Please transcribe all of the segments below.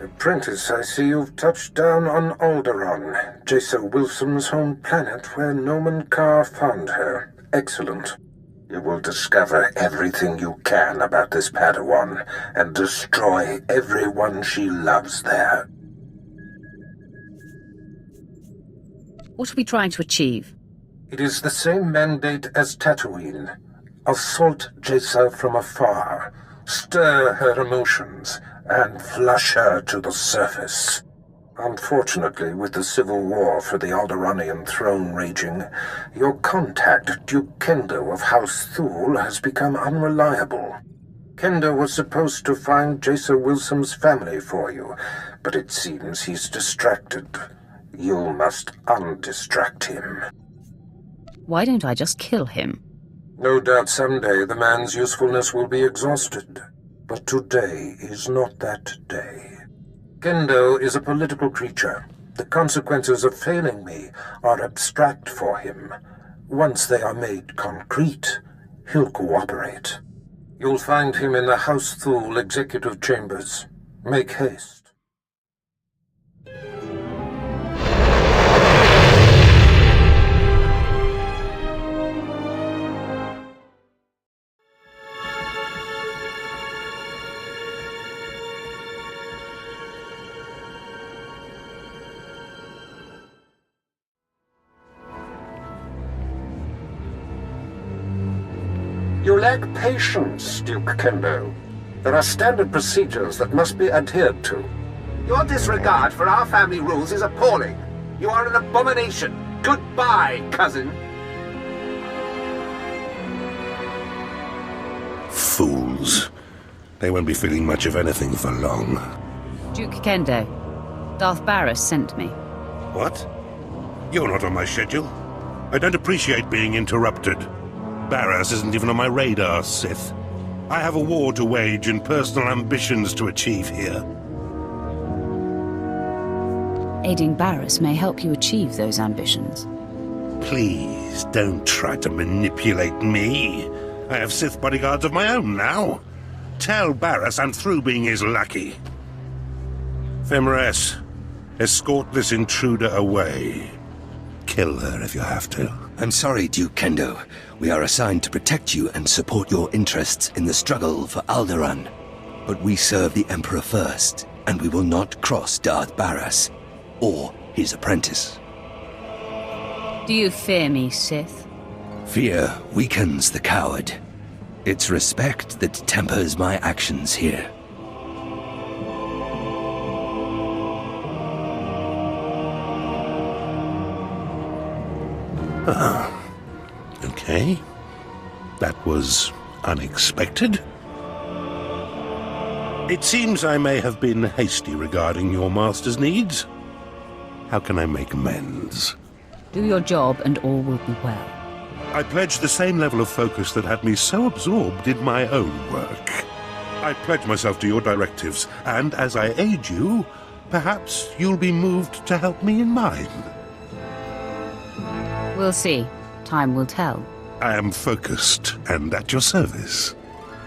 Apprentice, I see you've touched down on Alderaan, Jason Wilson's home planet where Noman Carr found her. Excellent. You will discover everything you can about this Padawan and destroy everyone she loves there. What are we trying to achieve? It is the same mandate as Tatooine. Assault Jason from afar, stir her emotions, and flush her to the surface. Unfortunately, with the civil war for the Alderaanian throne raging, your contact, Duke Kendo of House Thule, has become unreliable. Kendo was supposed to find Jason Wilson's family for you, but it seems he's distracted. You must undistract him. Why don't I just kill him? No doubt someday the man's usefulness will be exhausted. But today is not that day. Kendo is a political creature. The consequences of failing me are abstract for him. Once they are made concrete, he'll cooperate. You'll find him in the House Thule executive chambers. Make haste. You lack patience, Duke Kendo. There are standard procedures that must be adhered to. Your disregard for our family rules is appalling. You are an abomination. Goodbye, cousin. Fools. They won't be feeling much of anything for long. Duke Kendo, Darth Barris sent me. What? You're not on my schedule. I don't appreciate being interrupted. Barris isn't even on my radar, Sith. I have a war to wage and personal ambitions to achieve here. Aiding Barris may help you achieve those ambitions. Please, don't try to manipulate me. I have Sith bodyguards of my own now. Tell Barris I'm through being his lackey. Femress, escort this intruder away. Kill her if you have to. I'm sorry, Duke Kendo. We are assigned to protect you and support your interests in the struggle for Alderaan. But we serve the Emperor first, and we will not cross Darth Barris or his apprentice. Do you fear me, Sith? Fear weakens the coward. It's respect that tempers my actions here. Okay. That was unexpected. It seems I may have been hasty regarding your master's needs. How can I make amends? Do your job and all will be well. I pledge the same level of focus that had me so absorbed in my own work. I pledge myself to your directives, and as I aid you, perhaps you'll be moved to help me in mine. We'll see. Time will tell. I am focused and at your service.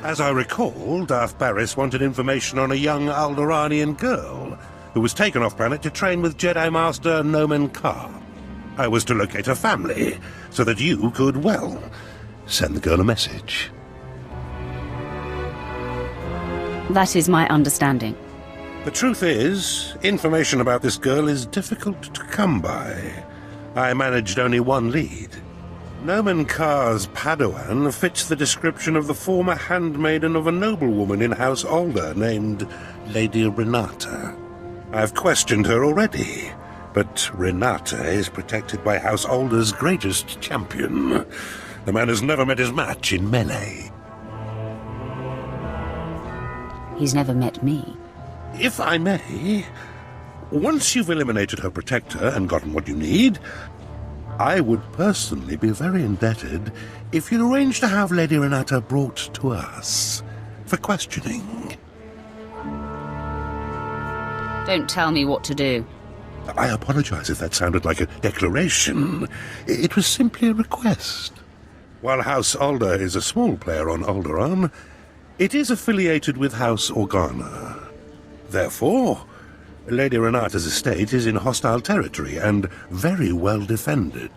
As I recall, Darth Barris wanted information on a young Alderaanian girl who was taken off-planet to train with Jedi Master Noman Carr. I was to locate her family, so that you could, well, send the girl a message. That is my understanding. The truth is, information about this girl is difficult to come by. I managed only one lead. Noman Carr's Padawan fits the description of the former handmaiden of a noblewoman in House Alder named Lady Renata. I've questioned her already, but Renata is protected by House Alder's greatest champion. The man has never met his match in melee. He's never met me. If I may, once you've eliminated her protector and gotten what you need, I would personally be very indebted if you'd arrange to have Lady Renata brought to us for questioning. Don't tell me what to do. I apologize if that sounded like a declaration. It was simply a request. While House Alder is a small player on Alderaan, it is affiliated with House Organa. Therefore, Lady Renata's estate is in hostile territory and very well defended.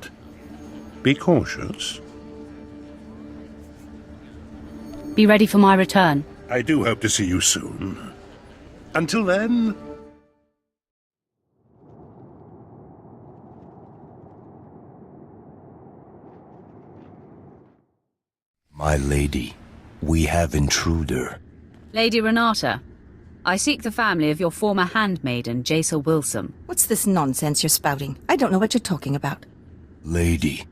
Be cautious. Be ready for my return. I do hope to see you soon. Until then... My lady, we have intruder. Lady Renata, I seek the family of your former handmaiden, Jacer Wilson. What's this nonsense you're spouting? I don't know what you're talking about. Lady,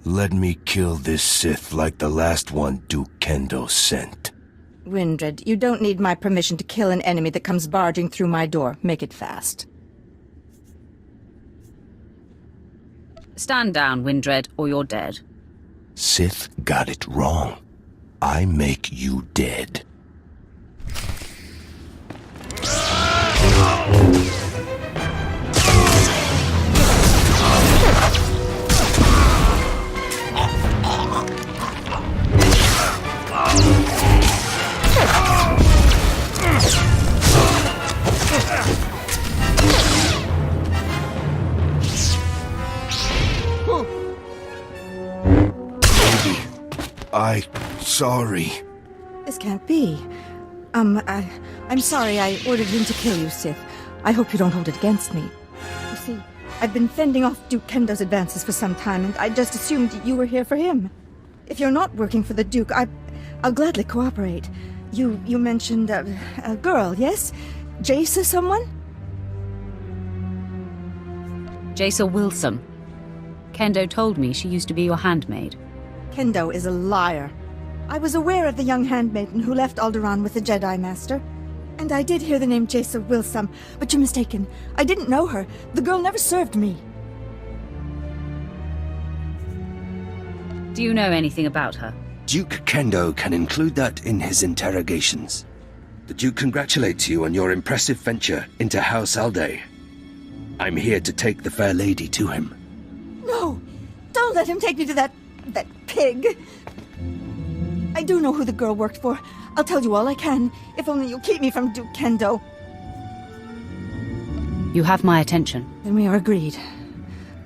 let me kill this Sith like the last one Duke Kendo sent. Windred, you don't need my permission to kill an enemy that comes barging through my door. Make it fast. Stand down, Windred, or you're dead. Sith got it wrong. I make you dead. Sorry. This can't be. I'm sorry I ordered him to kill you, Sith. I hope you don't hold it against me. You see, I've been fending off Duke Kendo's advances for some time, and I just assumed you were here for him. If you're not working for the Duke, I'll gladly cooperate. You mentioned a girl, yes? Jacer someone? Jacer Wilson. Kendo told me she used to be your handmaid. Kendo is a liar. I was aware of the young handmaiden who left Alderaan with the Jedi Master. And I did hear the name Jacer Wilson, but you're mistaken. I didn't know her. The girl never served me. Do you know anything about her? Duke Kendo can include that in his interrogations. The Duke congratulates you on your impressive venture into House Alde. I'm here to take the fair lady to him. No! Don't let him take me to that pig! I do know who the girl worked for. I'll tell you all I can, if only you'll keep me from Duke Kendo. You have my attention. Then we are agreed.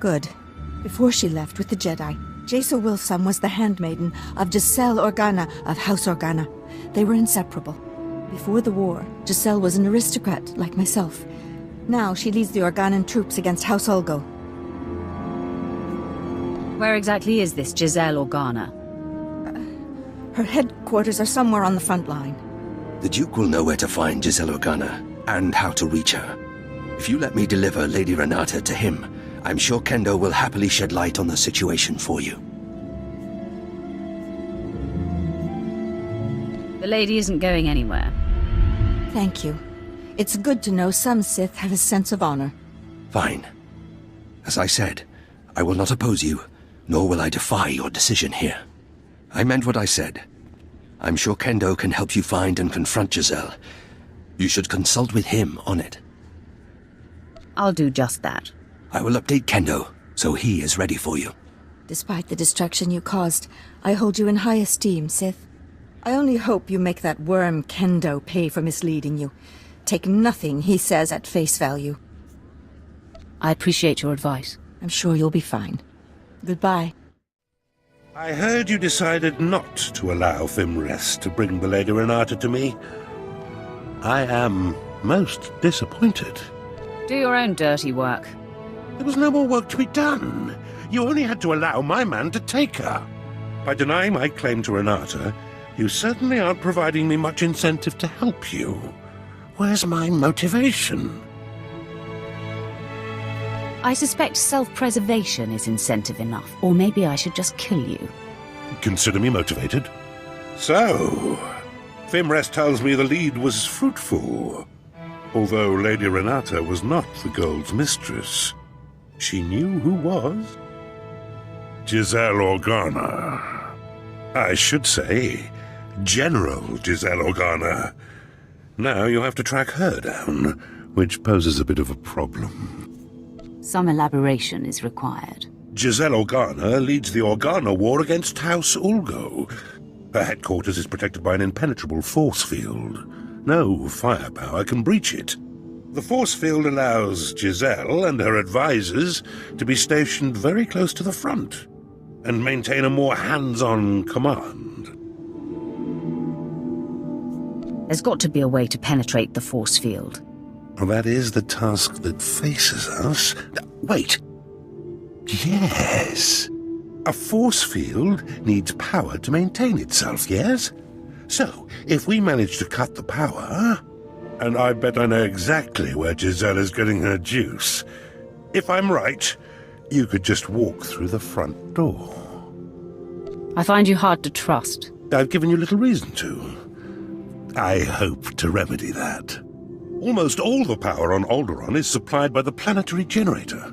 Good. Before she left with the Jedi, Jacer Wilson was the handmaiden of Giselle Organa of House Organa. They were inseparable. Before the war, Giselle was an aristocrat like myself. Now she leads the Organan troops against House Ulgo. Where exactly is this Giselle Organa? Her headquarters are somewhere on the front line. The Duke will know where to find Giselle Organa, and how to reach her. If you let me deliver Lady Renata to him, I'm sure Kendo will happily shed light on the situation for you. The lady isn't going anywhere. Thank you. It's good to know some Sith have a sense of honor. Fine. As I said, I will not oppose you, nor will I defy your decision here. I meant what I said. I'm sure Kendo can help you find and confront Giselle. You should consult with him on it. I'll do just that. I will update Kendo, so he is ready for you. Despite the destruction you caused, I hold you in high esteem, Sith. I only hope you make that worm Kendo pay for misleading you. Take nothing he says at face value. I appreciate your advice. I'm sure you'll be fine. Goodbye. I heard you decided not to allow Fimrest to bring the Lady Renata to me. I am most disappointed. Do your own dirty work. There was no more work to be done. You only had to allow my man to take her. By denying my claim to Renata, you certainly aren't providing me much incentive to help you. Where's my motivation? I suspect self-preservation is incentive enough, or maybe I should just kill you. Consider me motivated. So, Fimrest tells me the lead was fruitful. Although Lady Renata was not the Gold's mistress, she knew who was. Giselle Organa. I should say, General Giselle Organa. Now you have to track her down, which poses a bit of a problem. Some elaboration is required. Giselle Organa leads the Organa War against House Ulgo. Her headquarters is protected by an impenetrable force field. No firepower can breach it. The force field allows Giselle and her advisors to be stationed very close to the front and maintain a more hands-on command. There's got to be a way to penetrate the force field. Well, that is the task that faces us. Wait. Yes. A force field needs power to maintain itself, yes? So, if we manage to cut the power... And I bet I know exactly where Giselle is getting her juice. If I'm right, you could just walk through the front door. I find you hard to trust. I've given you little reason to. I hope to remedy that. Almost all the power on Alderaan is supplied by the planetary generator.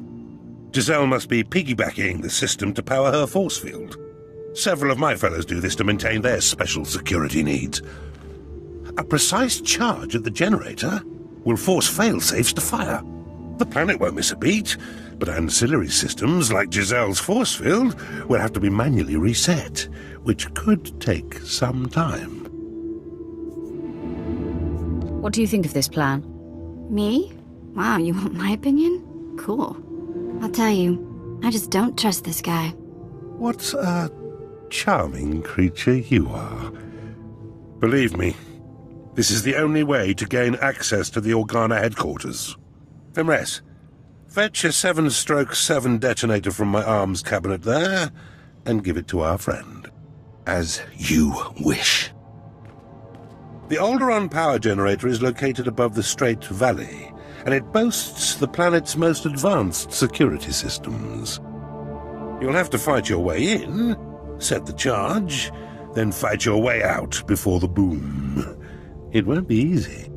Giselle must be piggybacking the system to power her force field. Several of my fellows do this to maintain their special security needs. A precise charge at the generator will force fail-safes to fire. The planet won't miss a beat, but ancillary systems like Giselle's force field will have to be manually reset, which could take some time. What do you think of this plan? Me? Wow, you want my opinion? Cool. I'll tell you, I just don't trust this guy. What a charming creature you are. Believe me, this is the only way to gain access to the Organa headquarters. Fimres, fetch a 7/7 detonator from my arms cabinet there, and give it to our friend. As you wish. The Alderaan power generator is located above the Strait Valley, and it boasts the planet's most advanced security systems. You'll have to fight your way in, set the charge, then fight your way out before the boom. It won't be easy.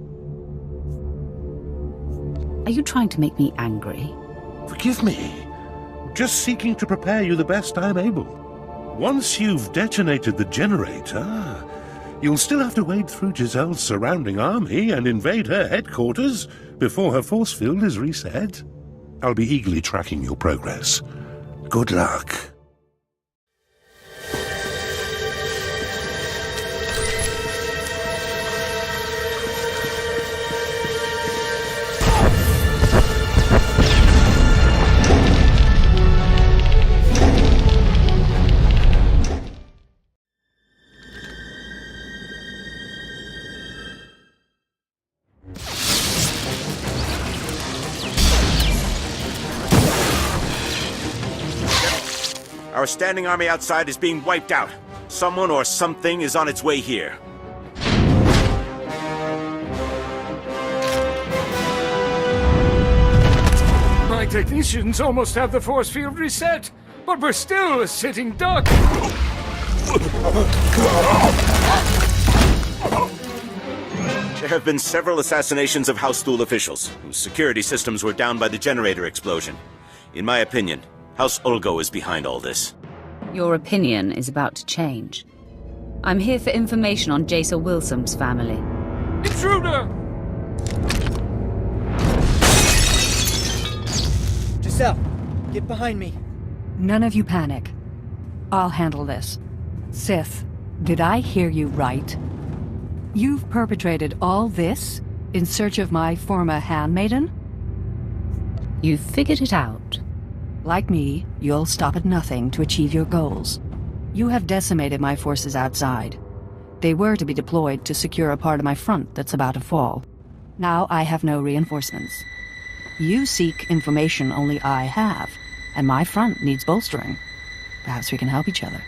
Are you trying to make me angry? Forgive me. Just seeking to prepare you the best I'm able. Once you've detonated the generator, you'll still have to wade through Giselle's surrounding army and invade her headquarters before her force field is reset. I'll be eagerly tracking your progress. Good luck. Our standing army outside is being wiped out. Someone or something is on its way here. My technicians almost have the force field reset, but we're still a sitting duck. There have been several assassinations of House Thule officials, whose security systems were down by the generator explosion. In my opinion, House Ulgo is behind all this. Your opinion is about to change. I'm here for information on Jason Wilson's family. Intruder! Giselle, get behind me. None of you panic. I'll handle this. Sith, did I hear you right? You've perpetrated all this in search of my former handmaiden? You've figured it out. Like me, you'll stop at nothing to achieve your goals. You have decimated my forces outside. They were to be deployed to secure a part of my front that's about to fall. Now I have no reinforcements. You seek information only I have, and my front needs bolstering. Perhaps we can help each other.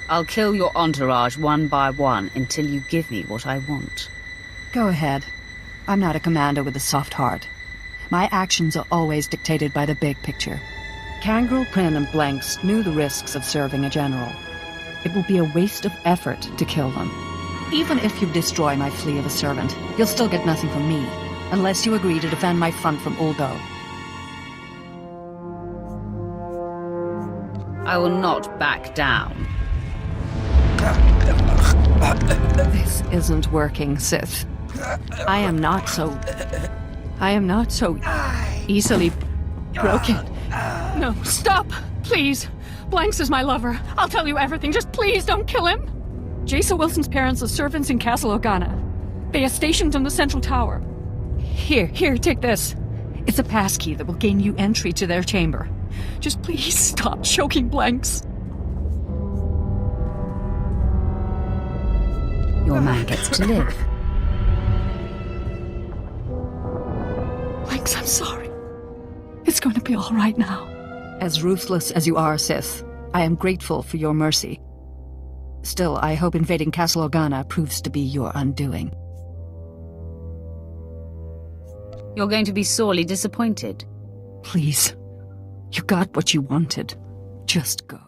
I'll kill your entourage one by one until you give me what I want. Go ahead. I'm not a commander with a soft heart. My actions are always dictated by the big picture. Kangrel, Prin, and Blanks knew the risks of serving a general. It will be a waste of effort to kill them. Even if you destroy my flea of a servant, you'll still get nothing from me, unless you agree to defend my front from Ulgo. I will not back down. This isn't working, Sith. I am not so easily broken. No, stop! Please! Blanks is my lover. I'll tell you everything. Just please don't kill him! Jason Wilson's parents are servants in Castle Organa. They are stationed in the central tower. Here, take this. It's a passkey that will gain you entry to their chamber. Just please stop choking Blanks. Your man gets to live. Blanks, I'm sorry. It's going to be all right now. As ruthless as you are, Sith, I am grateful for your mercy. Still, I hope invading Castle Organa proves to be your undoing. You're going to be sorely disappointed. Please. You got what you wanted. Just go.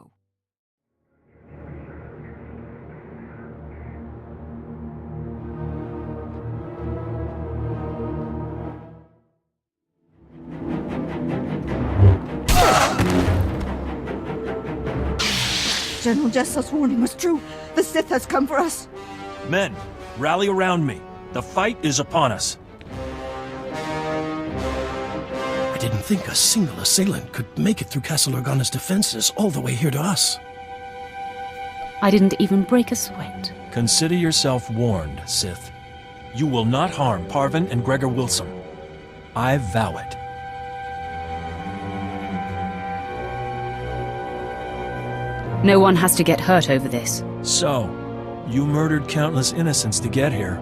General Jessel's warning was true. The Sith has come for us. Men, rally around me. The fight is upon us. I didn't think a single assailant could make it through Castle Organa's defenses all the way here to us. I didn't even break a sweat. Consider yourself warned, Sith. You will not harm Parvin and Gregor Wilson. I vow it. No one has to get hurt over this. So, you murdered countless innocents to get here,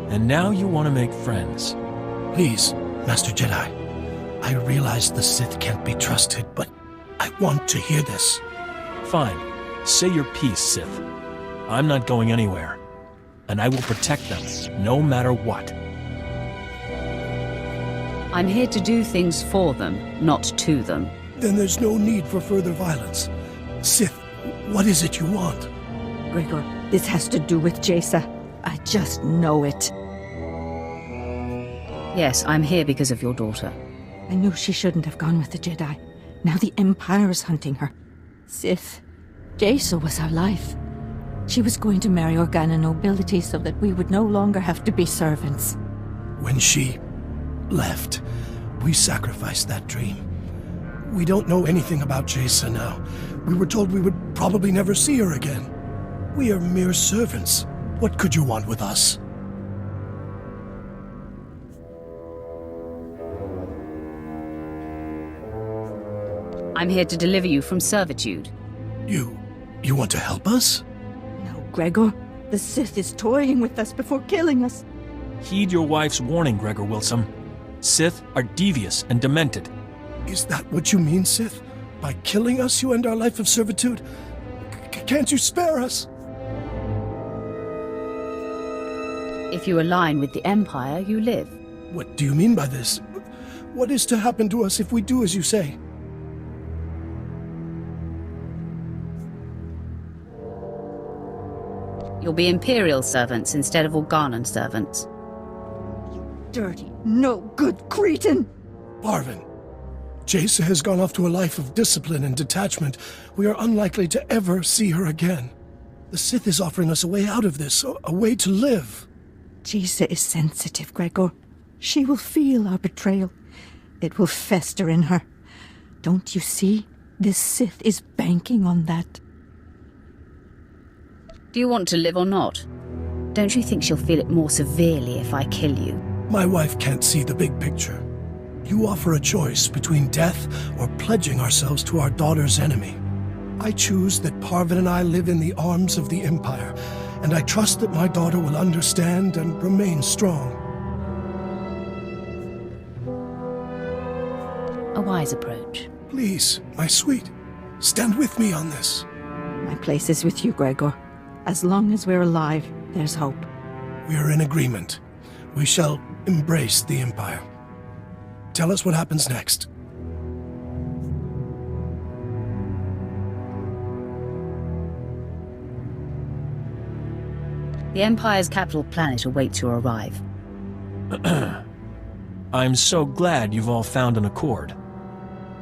and now you want to make friends. Please, Master Jedi. I realize the Sith can't be trusted, but I want to hear this. Fine. Say your piece, Sith. I'm not going anywhere, and I will protect them, no matter what. I'm here to do things for them, not to them. Then there's no need for further violence. Sith, what is it you want? Gregor, this has to do with Jaisa. I just know it. Yes, I'm here because of your daughter. I knew she shouldn't have gone with the Jedi. Now the Empire is hunting her. Sith, Jaisa was our life. She was going to marry Organa nobility so that we would no longer have to be servants. When she left, we sacrificed that dream. We don't know anything about Jaisa now. We were told we would probably never see her again. We are mere servants. What could you want with us? I'm here to deliver you from servitude. You want to help us? No, Gregor. The Sith is toying with us before killing us. Heed your wife's warning, Gregor Wilson. Sith are devious and demented. Is that what you mean, Sith? By killing us, you end our life of servitude? Can't you spare us? If you align with the Empire, you live. What do you mean by this? What is to happen to us if we do as you say? You'll be Imperial servants instead of Organan servants. You dirty, no-good cretin! Parvin, Jaisa has gone off to a life of discipline and detachment. We are unlikely to ever see her again. The Sith is offering us a way out of this, a way to live. Jaisa is sensitive, Gregor. She will feel our betrayal. It will fester in her. Don't you see? This Sith is banking on that. Do you want to live or not? Don't you think she'll feel it more severely if I kill you? My wife can't see the big picture. You offer a choice between death or pledging ourselves to our daughter's enemy. I choose that Parvin and I live in the arms of the Empire, and I trust that my daughter will understand and remain strong. A wise approach. Please, my sweet, stand with me on this. My place is with you, Gregor. As long as we're alive, there's hope. We are in agreement. We shall embrace the Empire. Tell us what happens next. The Empire's capital planet awaits your arrival. I'm so glad you've all found an accord.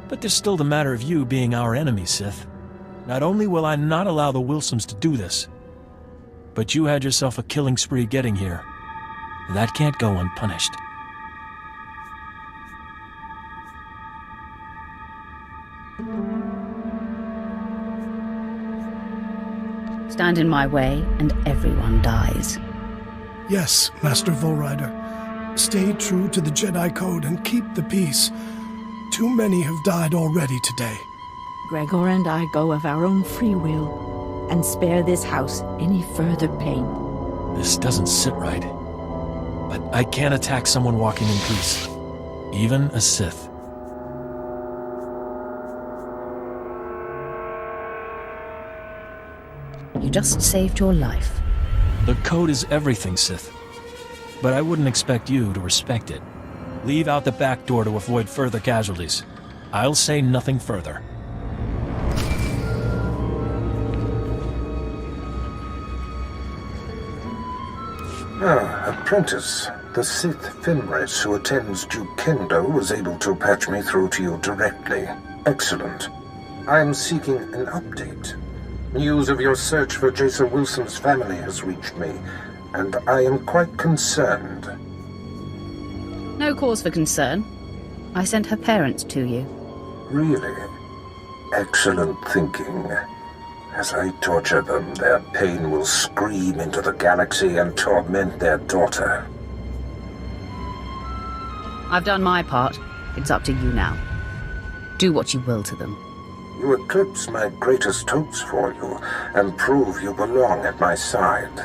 But there's still the matter of you being our enemy, Sith. Not only will I not allow the Wilsons to do this, but you had yourself a killing spree getting here. That can't go unpunished. Stand in my way, and everyone dies. Yes, Master Volrider. Stay true to the Jedi Code and keep the peace. Too many have died already today. Gregor and I go of our own free will and spare this house any further pain. This doesn't sit right. But I can't attack someone walking in peace. Even a Sith. You just saved your life. The code is everything, Sith. But I wouldn't expect you to respect it. Leave out the back door to avoid further casualties. I'll say nothing further. Apprentice. The Sith Fimris who attends Duke Kendo was able to patch me through to you directly. Excellent. I am seeking an update. News of your search for Jason Wilson's family has reached me, and I am quite concerned. No cause for concern. I sent her parents to you. Really? Excellent thinking. As I torture them, their pain will scream into the galaxy and torment their daughter. I've done my part. It's up to you now. Do what you will to them. You eclipse my greatest hopes for you, and prove you belong at my side,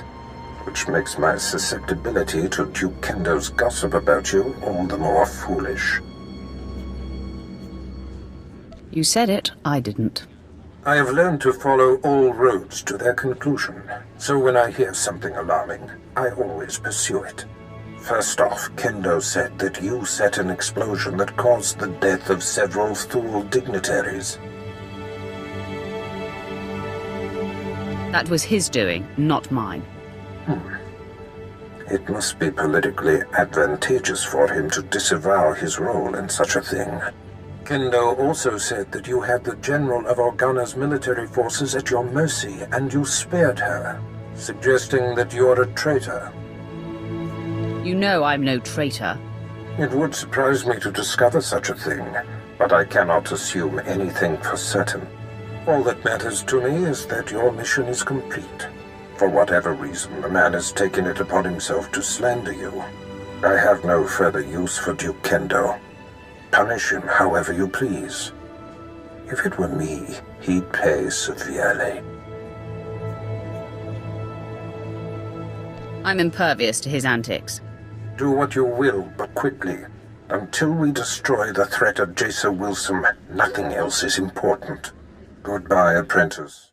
which makes my susceptibility to Duke Kendo's gossip about you all the more foolish. You said it, I didn't. I have learned to follow all roads to their conclusion, so when I hear something alarming, I always pursue it. First off, Kendo said that you set an explosion that caused the death of several Thule dignitaries. That was his doing, not mine. It must be politically advantageous for him to disavow his role in such a thing. Kendo also said that you had the General of Organa's military forces at your mercy, and you spared her, suggesting that you're a traitor. You know I'm no traitor. It would surprise me to discover such a thing, but I cannot assume anything for certain. All that matters to me is that your mission is complete. For whatever reason, the man has taken it upon himself to slander you. I have no further use for Duke Kendo. Punish him however you please. If it were me, he'd pay severely. I'm impervious to his antics. Do what you will, but quickly. Until we destroy the threat of Jason Wilson, nothing else is important. Goodbye, apprentice.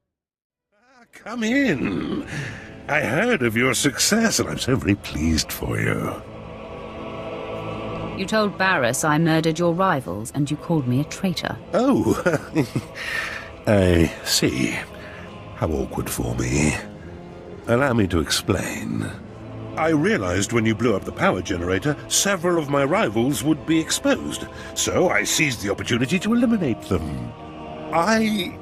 Come in. I heard of your success, and I'm so very pleased for you. You told Barriss I murdered your rivals, and you called me a traitor. Oh, I see. How awkward for me. Allow me to explain. I realized when you blew up the power generator, several of my rivals would be exposed, so I seized the opportunity to eliminate them. I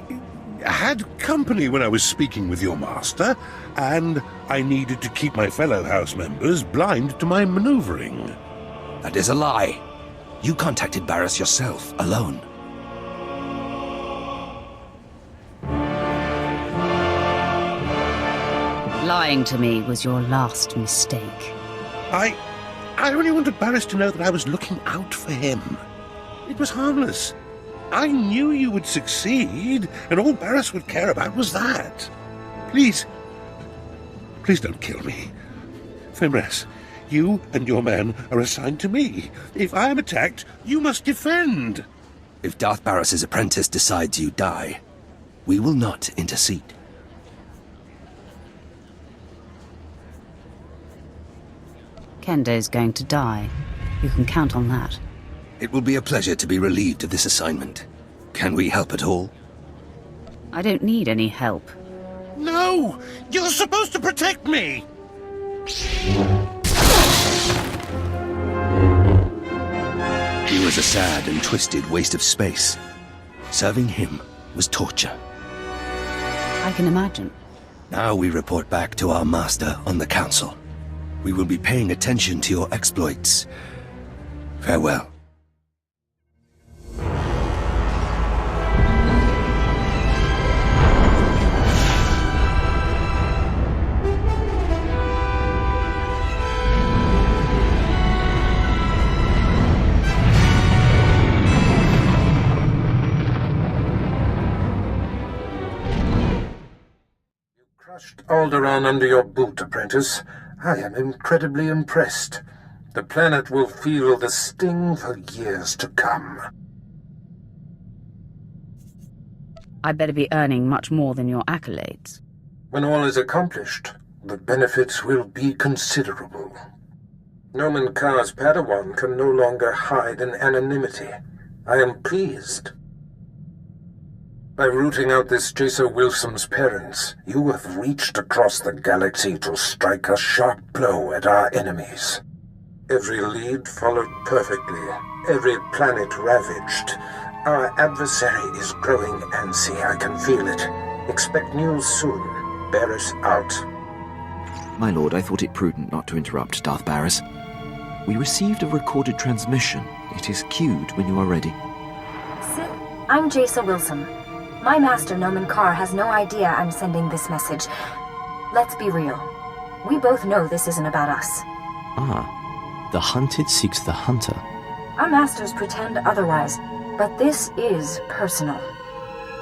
had company when I was speaking with your master, and I needed to keep my fellow house members blind to my maneuvering. That is a lie. You contacted Barriss yourself, alone. Lying to me was your last mistake. I only wanted Barriss to know that I was looking out for him. It was harmless. I knew you would succeed, and all Barriss would care about was that. Please don't kill me. Fimris, you and your men are assigned to me. If I am attacked, you must defend. If Darth Barriss's apprentice decides you die, we will not intercede. Kendo's going to die. You can count on that. It will be a pleasure to be relieved of this assignment. Can we help at all? I don't need any help. No! You're supposed to protect me! He was a sad and twisted waste of space. Serving him was torture. I can imagine. Now we report back to our master on the Council. We will be paying attention to your exploits. Farewell. Alderaan under your boot, apprentice. I am incredibly impressed. The planet will feel the sting for years to come. I'd better be earning much more than your accolades. When all is accomplished, the benefits will be considerable. Nomen Karr's Padawan can no longer hide in anonymity. I am pleased. By rooting out this Jacer Wilson's parents, you have reached across the galaxy to strike a sharp blow at our enemies. Every lead followed perfectly, every planet ravaged. Our adversary is growing antsy, I can feel it. Expect news soon. Barris out. My lord, I thought it prudent not to interrupt, Darth Barris. We received a recorded transmission. It is queued when you are ready. Sith, I'm Jacer Wilson. My master, Nomen Karr, has no idea I'm sending this message. Let's be real. We both know this isn't about us. Ah, the hunted seeks the hunter. Our masters pretend otherwise, but this is personal.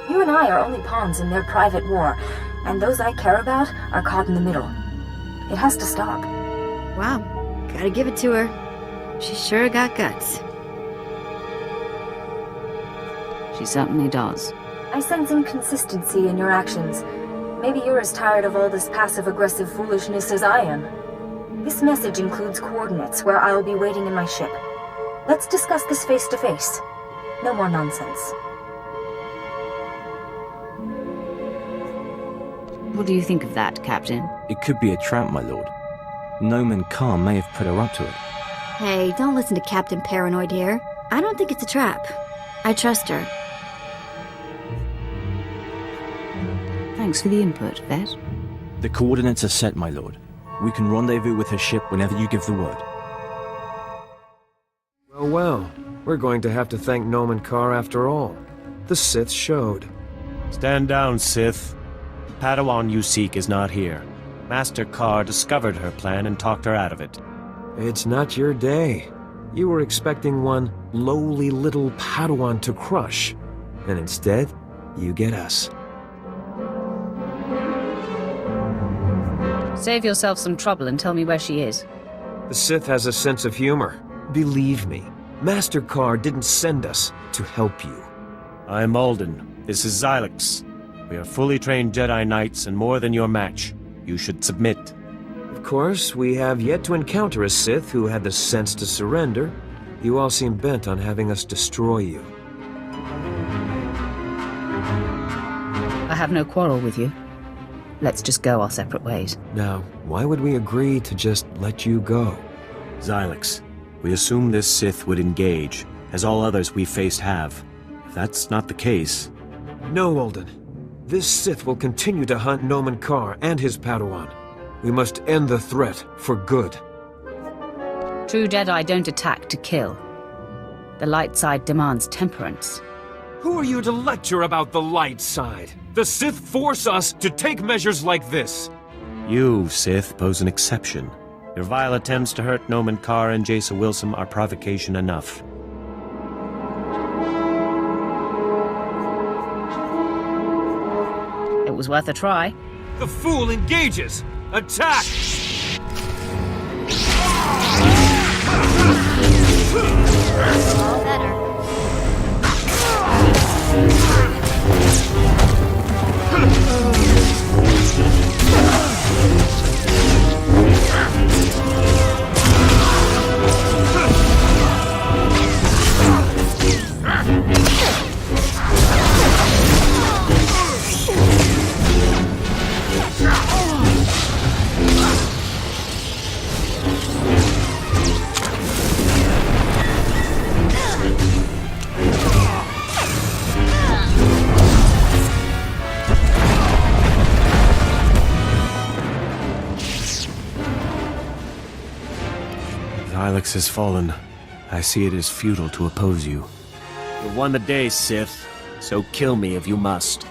You and I are only pawns in their private war, and those I care about are caught in the middle. It has to stop. Wow, gotta give it to her. She sure got guts. She certainly does. I sense inconsistency in your actions. Maybe you're as tired of all this passive-aggressive foolishness as I am. This message includes coordinates where I'll be waiting in my ship. Let's discuss this face-to-face. No more nonsense. What do you think of that, Captain? It could be a trap, my lord. Nomen Karr may have put her up to it. Hey, don't listen to Captain Paranoid here. I don't think it's a trap. I trust her. Thanks for the input, Vet. The coordinates are set, my lord. We can rendezvous with her ship whenever you give the word. Well, well. We're going to have to thank Nomen Karr after all. The Sith showed. Stand down, Sith. The Padawan you seek is not here. Master Karr discovered her plan and talked her out of it. It's not your day. You were expecting one lowly little Padawan to crush. And instead, you get us. Save yourself some trouble and tell me where she is. The Sith has a sense of humor. Believe me, Master Karr didn't send us to help you. I'm Alden. This is Xylix. We are fully trained Jedi Knights and more than your match. You should submit. Of course, we have yet to encounter a Sith who had the sense to surrender. You all seem bent on having us destroy you. I have no quarrel with you. Let's just go our separate ways. Now, why would we agree to just let you go? Xylix, we assume this Sith would engage, as all others we faced have. If that's not the case... No, Alden. This Sith will continue to hunt Nomen Karr and his Padawan. We must end the threat for good. True Jedi don't attack to kill. The light side demands temperance. Who are you to lecture about the light side? The Sith force us to take measures like this. You, Sith, pose an exception. Your vile attempts to hurt Nomen Karr and Jacer Wilson are provocation enough. It was worth a try. The fool engages! Attack! All better. Xylix has fallen. I see it as futile to oppose you. You won the day, Sith, so kill me if you must.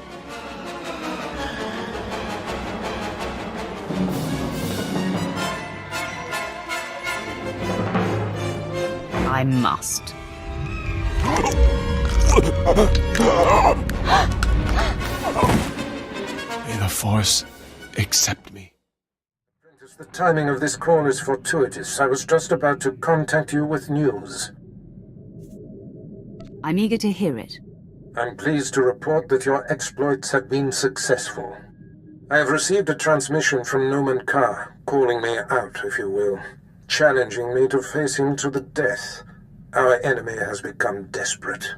I must. May the Force accept me. The timing of this call is fortuitous. I was just about to contact you with news. I'm eager to hear it. I'm pleased to report that your exploits have been successful. I have received a transmission from Noman Carr, calling me out, if you will, challenging me to face him to the death. Our enemy has become desperate.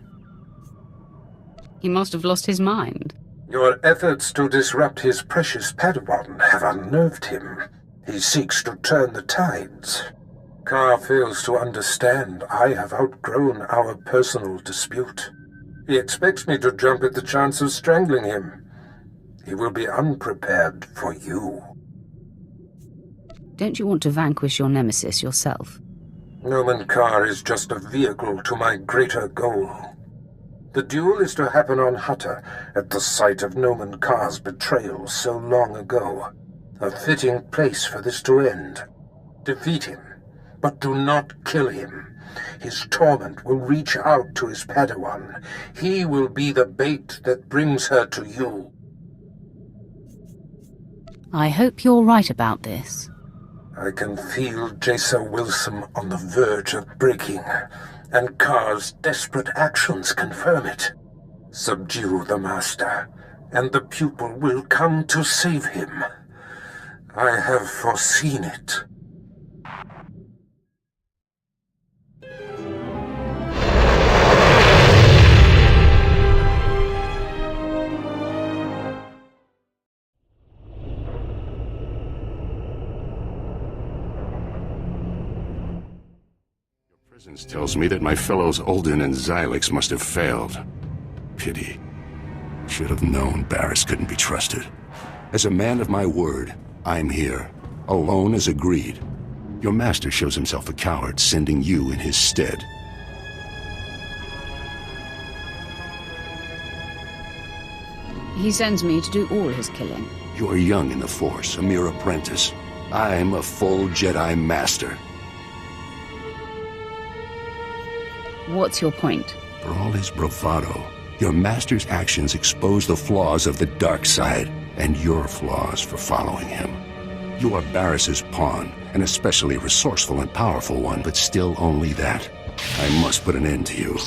He must have lost his mind. Your efforts to disrupt his precious Padawan have unnerved him. He seeks to turn the tides. Carr fails to understand I have outgrown our personal dispute. He expects me to jump at the chance of strangling him. He will be unprepared for you. Don't you want to vanquish your nemesis yourself? Noman Carr is just a vehicle to my greater goal. The duel is to happen on Hutter, at the site of Noman Carr's betrayal so long ago. A fitting place for this to end. Defeat him, but do not kill him. His torment will reach out to his Padawan. He will be the bait that brings her to you. I hope you're right about this. I can feel Jacer Wilson on the verge of breaking, and Carr's desperate actions confirm it. Subdue the Master, and the pupil will come to save him. I have foreseen it. Presence tells me that my fellows Ulden and Xylix must have failed. Pity. Should have known Barris couldn't be trusted. As a man of my word, I'm here, alone as agreed. Your master shows himself a coward, sending you in his stead. He sends me to do all his killing. You're young in the Force, a mere apprentice. I'm a full Jedi Master. What's your point? For all his bravado, your master's actions expose the flaws of the dark side, and your flaws for following him. You are Barris's pawn, an especially resourceful and powerful one, but still only that. I must put an end to you.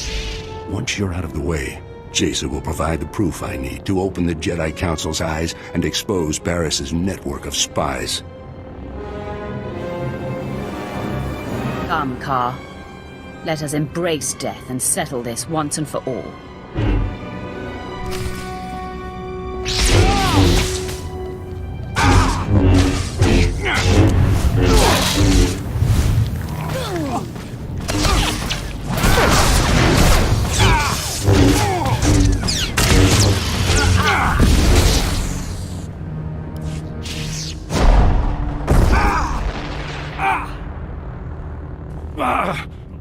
Once you're out of the way, Jacer will provide the proof I need to open the Jedi Council's eyes and expose Barris's network of spies. Come, Carr. Let us embrace death and settle this once and for all.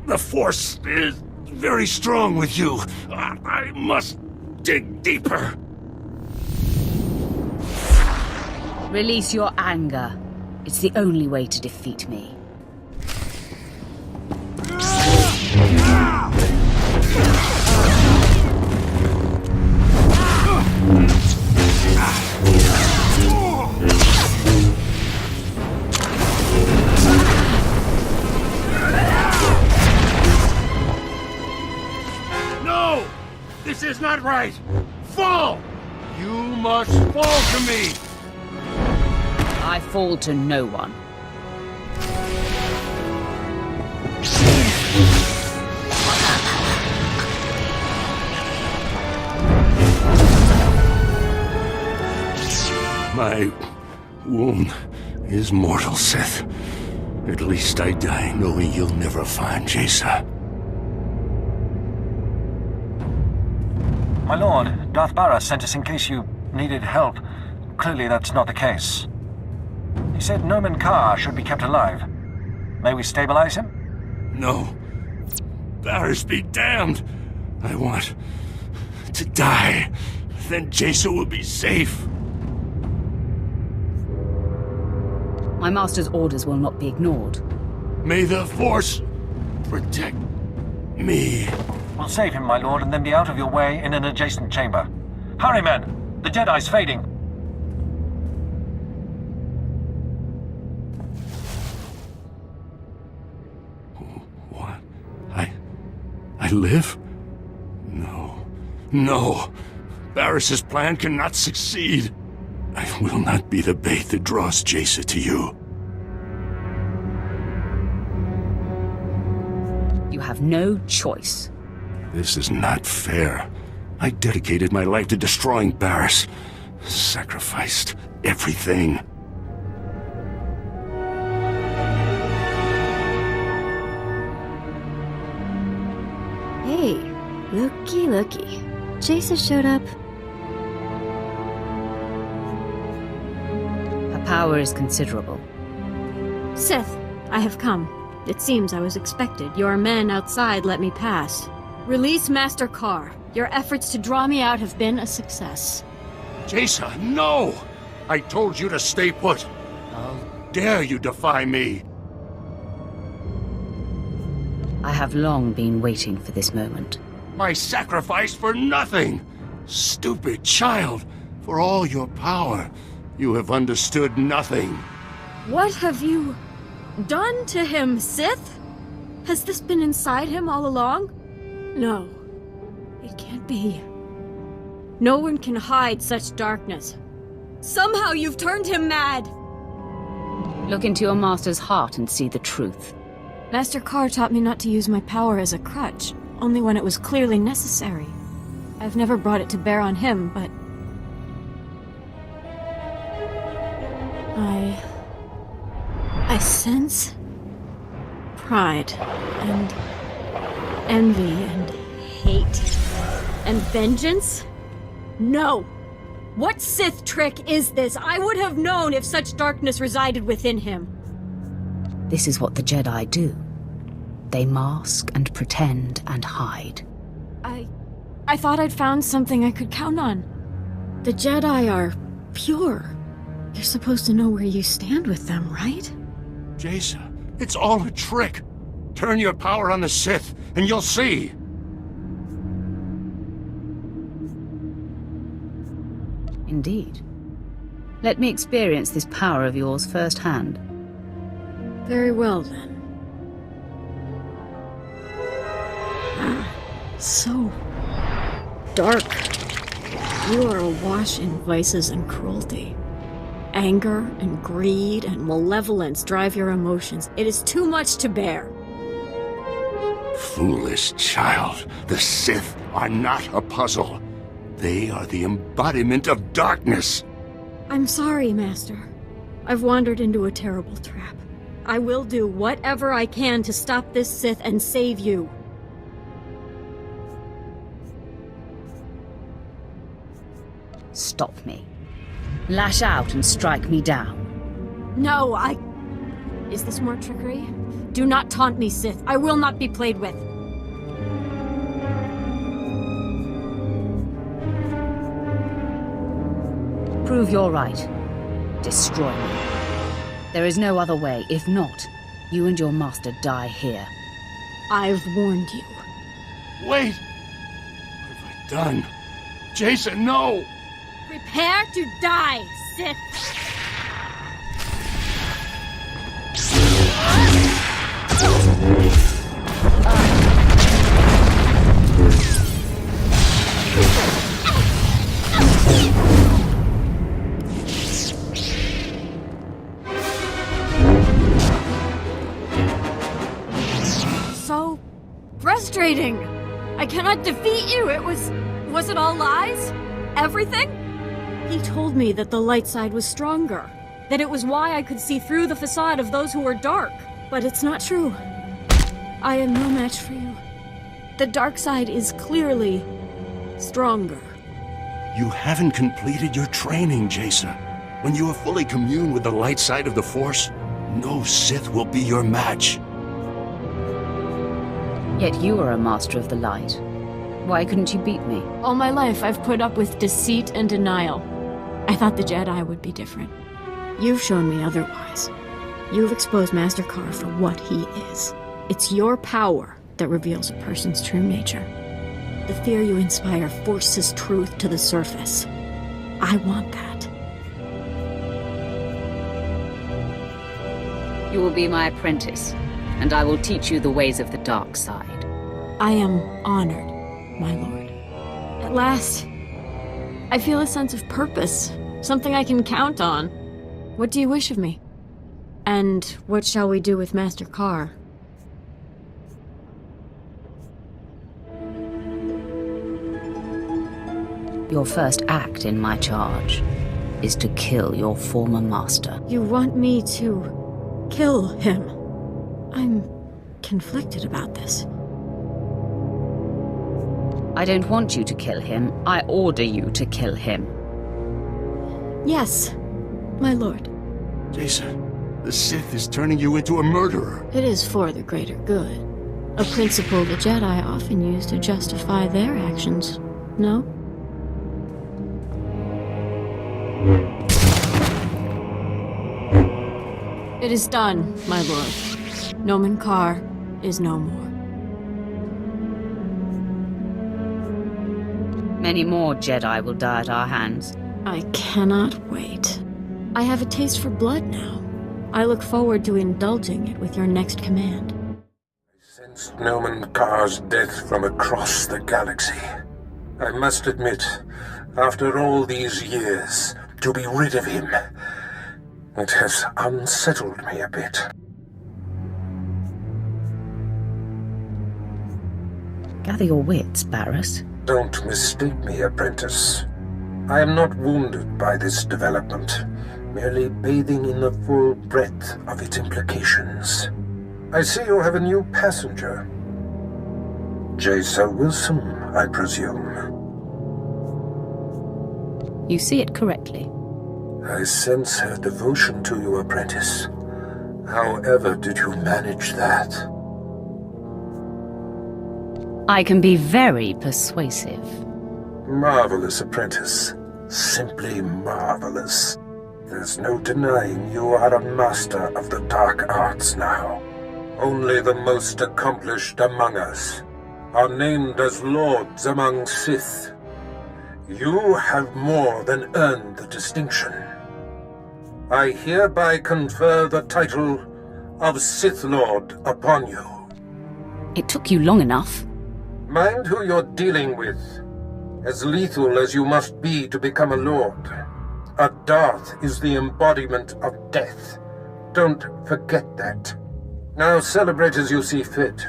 The Force is very strong with you. I must dig deeper. Release your anger. It's the only way to defeat me. No! This is not right! Fall! You must fall to me! I fall to no one. My wound is mortal, Sith. At least I die knowing you'll never find Jacer. My lord, Darth Barras sent us in case you needed help. Clearly that's not the case. He said Noman Carr should be kept alive. May we stabilize him? No. Barras be damned. I want to die. Then Jacer will be safe. My master's orders will not be ignored. May the Force protect me. We'll save him, my lord, and then be out of your way in an adjacent chamber. Hurry, men! The Jedi's fading! I live? No. No. Barris's plan cannot succeed. I will not be the bait that draws Jaisa to you. You have no choice. This is not fair. I dedicated my life to destroying Barris. Sacrificed everything. Hey, looky. Jaisa showed up. Her power is considerable. Sith, I have come. It seems I was expected. Your men outside let me pass. Release Master Carr. Your efforts to draw me out have been a success. Jaisa, no! I told you to stay put. How dare you defy me? I have long been waiting for this moment. My sacrifice for nothing! Stupid child! For all your power, you have understood nothing. What have you done to him, Sith? Has this been inside him all along? No. It can't be. No one can hide such darkness. Somehow you've turned him mad! Look into your master's heart and see the truth. Master Carr taught me not to use my power as a crutch, only when it was clearly necessary. I've never brought it to bear on him, but... I sense pride, and envy, and hate, and vengeance? No! What Sith trick is this? I would have known if such darkness resided within him. This is what the Jedi do. They mask and pretend and hide. I thought I'd found something I could count on. The Jedi are pure. You're supposed to know where you stand with them, right? Jaisa, it's all a trick. Turn your power on the Sith, and you'll see. Indeed. Let me experience this power of yours firsthand. Very well, then. So dark. You are awash in vices and cruelty. Anger and greed and malevolence drive your emotions. It is too much to bear. Foolish child. The Sith are not a puzzle. They are the embodiment of darkness. I'm sorry, Master. I've wandered into a terrible trap. I will do whatever I can to stop this Sith and save you. Stop me. Lash out and strike me down. No, Is this more trickery? Do not taunt me, Sith. I will not be played with. Prove you're right. Destroy me. There is no other way. If not, you and your master die here. I've warned you. Wait! What have I done? Jason, no! Prepare to die, Sith! So frustrating! I cannot defeat you! Was it all lies? Everything? He told me that the light side was stronger, that it was why I could see through the facade of those who were dark. But it's not true. I am no match for you. The dark side is clearly stronger. You haven't completed your training, Jaisa. When you have fully communed with the light side of the Force, no Sith will be your match. Yet you are a master of the light. Why couldn't you beat me? All my life I've put up with deceit and denial. I thought the Jedi would be different. You've shown me otherwise. You've exposed Master Carr for what he is. It's your power that reveals a person's true nature. The fear you inspire forces truth to the surface. I want that. You will be my apprentice, and I will teach you the ways of the dark side. I am honored, my lord. At last, I feel a sense of purpose, something I can count on. What do you wish of me? And what shall we do with Master Carr? Your first act in my charge is to kill your former master. You want me to kill him? I'm conflicted about this. I don't want you to kill him. I order you to kill him. Yes, my lord. Jason, the Sith is turning you into a murderer. It is for the greater good. A principle the Jedi often use to justify their actions, no? It is done, my lord. Nomen Carr is no more. Many more Jedi will die at our hands. I cannot wait. I have a taste for blood now. I look forward to indulging it with your next command. I sensed Nomen Carr's death from across the galaxy. I must admit, after all these years, to be rid of him, it has unsettled me a bit. Gather your wits, Barriss. Don't mistake me, apprentice. I am not wounded by this development, merely bathing in the full breadth of its implications. I see you have a new passenger. Jaisa Wilson, I presume. You see it correctly. I sense her devotion to you, apprentice. However did you manage that? I can be very persuasive. Marvelous, apprentice. Simply marvelous. There's no denying you are a master of the dark arts now. Only the most accomplished among us are named as lords among Sith. You have more than earned the distinction. I hereby confer the title of Sith Lord upon you. It took you long enough. Mind who you're dealing with. As lethal as you must be to become a lord. A Darth is the embodiment of death. Don't forget that. Now celebrate as you see fit.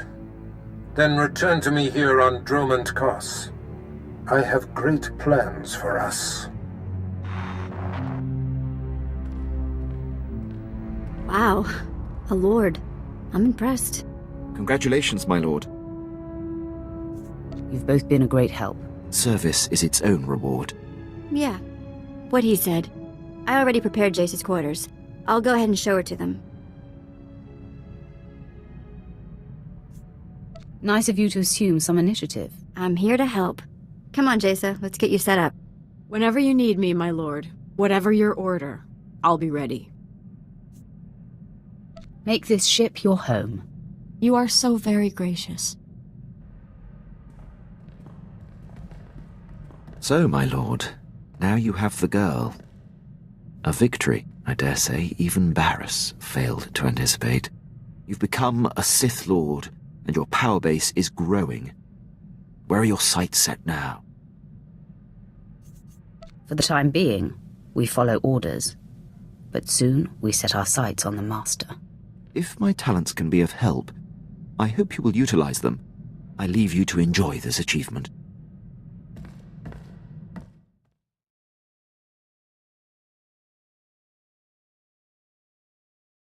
Then return to me here on Dromund Kaas. I have great plans for us. Wow, a lord. I'm impressed. Congratulations, my lord. You've both been a great help. Service is its own reward. Yeah, what he said. I already prepared Jace's quarters. I'll go ahead and show her to them. Nice of you to assume some initiative. I'm here to help. Come on, Jace, let's get you set up. Whenever you need me, my lord, whatever your order, I'll be ready. Make this ship your home. You are so very gracious. So, my lord, now you have the girl. A victory, I dare say, even Barriss failed to anticipate. You've become a Sith Lord, and your power base is growing. Where are your sights set now? For the time being, we follow orders. But soon we set our sights on the Master. If my talents can be of help, I hope you will utilize them. I leave you to enjoy this achievement.